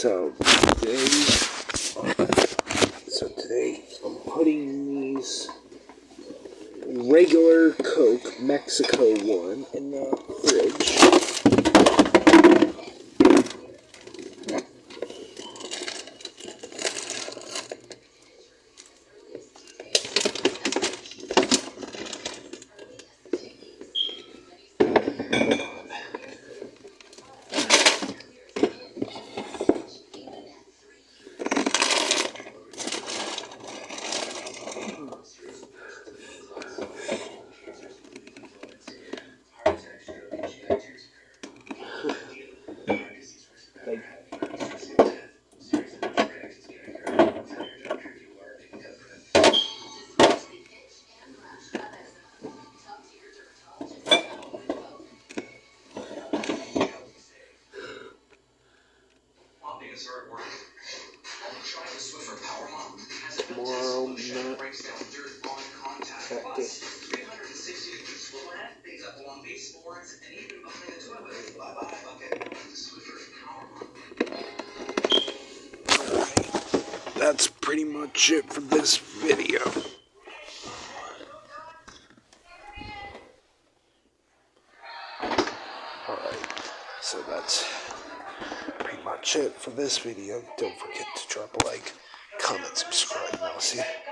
So today I'm putting these regular Coke Mexico one in the fridge. Tomorrow night. That's pretty much it for this video. Alright, so that's pretty much it for this video. Don't forget to drop a like, comment, subscribe, and I'll see you.